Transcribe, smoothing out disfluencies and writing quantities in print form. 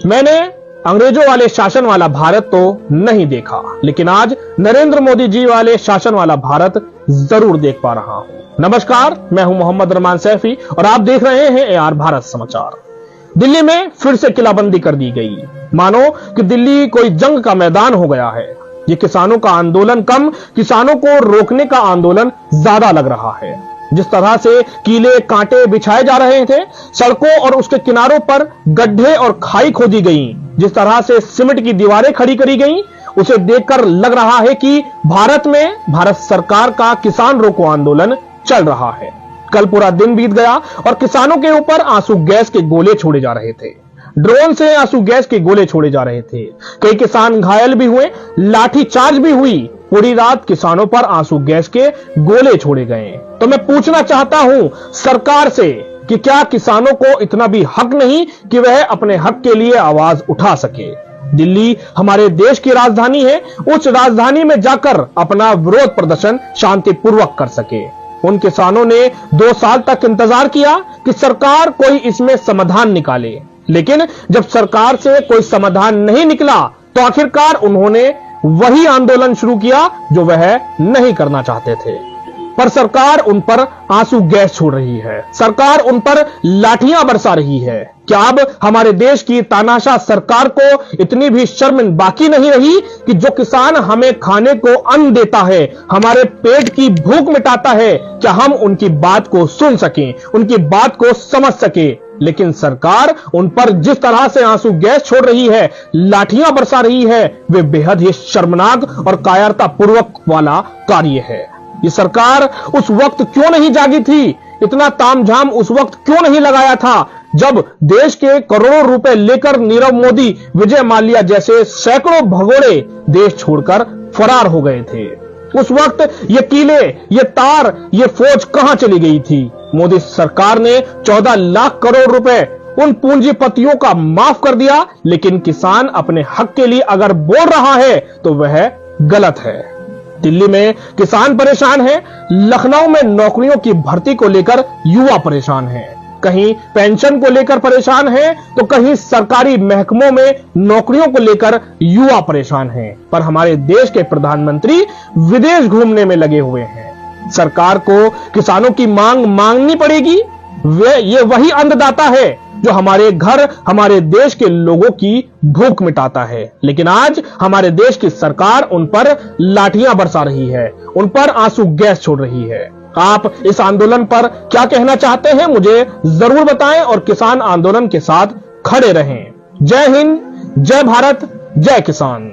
मैंने अंग्रेजों वाले शासन वाला भारत तो नहीं देखा, लेकिन आज नरेंद्र मोदी जी वाले शासन वाला भारत जरूर देख पा रहा हूं। नमस्कार, मैं हूं मोहम्मद रमान सैफी और आप देख रहे हैं AR भारत समाचार। दिल्ली में फिर से किलाबंदी कर दी गई, मानो कि दिल्ली कोई जंग का मैदान हो गया है। ये किसानों का आंदोलन कम, किसानों को रोकने का आंदोलन ज्यादा लग रहा है। जिस तरह से कीले कांटे बिछाए जा रहे थे, सड़कों और उसके किनारों पर गड्ढे और खाई खोदी गई, जिस तरह से सीमेंट की दीवारें खड़ी करी गई, उसे देखकर लग रहा है कि भारत में भारत सरकार का किसान रोको आंदोलन चल रहा है। कल पूरा दिन बीत गया और किसानों के ऊपर आंसू गैस के गोले छोड़े जा रहे थे। ड्रोन से आंसू गैस के गोले छोड़े जा रहे थे। कई किसान घायल भी हुए, लाठीचार्ज भी हुई। पूरी रात किसानों पर आंसू गैस के गोले छोड़े गए। तो मैं पूछना चाहता हूं सरकार से कि क्या किसानों को इतना भी हक नहीं कि वह अपने हक के लिए आवाज उठा सके। दिल्ली हमारे देश की राजधानी है, उस राजधानी में जाकर अपना विरोध प्रदर्शन शांतिपूर्वक कर सके। उन किसानों ने 2 साल तक इंतजार किया कि सरकार कोई इसमें समाधान निकाले, लेकिन जब सरकार से कोई समाधान नहीं निकला तो आखिरकार उन्होंने वही आंदोलन शुरू किया जो वह नहीं करना चाहते थे। पर सरकार उन पर आंसू गैस छोड़ रही है, सरकार उन पर लाठियां बरसा रही है। क्या अब हमारे देश की तानाशाह सरकार को इतनी भी शर्म बाकी नहीं रही कि जो किसान हमें खाने को अन्न देता है, हमारे पेट की भूख मिटाता है, क्या हम उनकी बात को सुन सकें, उनकी बात को समझ सकें। लेकिन सरकार उन पर जिस तरह से आंसू गैस छोड़ रही है, लाठियां बरसा रही है, वे बेहद ही शर्मनाक और कायरतापूर्वक वाला कार्य है। ये सरकार उस वक्त क्यों नहीं जागी थी, इतना तामझाम उस वक्त क्यों नहीं लगाया था जब देश के करोड़ों रुपए लेकर नीरव मोदी, विजय माल्या जैसे सैकड़ों भगोड़े देश छोड़कर फरार हो गए थे। उस वक्त ये कीले, ये तार, ये फौज कहां चली गई थी। मोदी सरकार ने 14 लाख करोड़ रुपए उन पूंजीपतियों का माफ कर दिया, लेकिन किसान अपने हक के लिए अगर बोल रहा है तो वह गलत है। दिल्ली में किसान परेशान है, लखनऊ में नौकरियों की भर्ती को लेकर युवा परेशान है, कहीं पेंशन को लेकर परेशान है तो कहीं सरकारी महकमों में नौकरियों को लेकर युवा परेशान हैं। पर हमारे देश के प्रधानमंत्री विदेश घूमने में लगे हुए हैं। सरकार को किसानों की मांग मांगनी पड़ेगी। ये वही अन्नदाता है जो हमारे घर, हमारे देश के लोगों की भूख मिटाता है, लेकिन आज हमारे देश की सरकार उन पर लाठियां बरसा रही है, उन पर आंसू गैस छोड़ रही है। आप इस आंदोलन पर क्या कहना चाहते हैं, मुझे जरूर बताएं और किसान आंदोलन के साथ खड़े रहें। जय हिंद, जय भारत, जय किसान।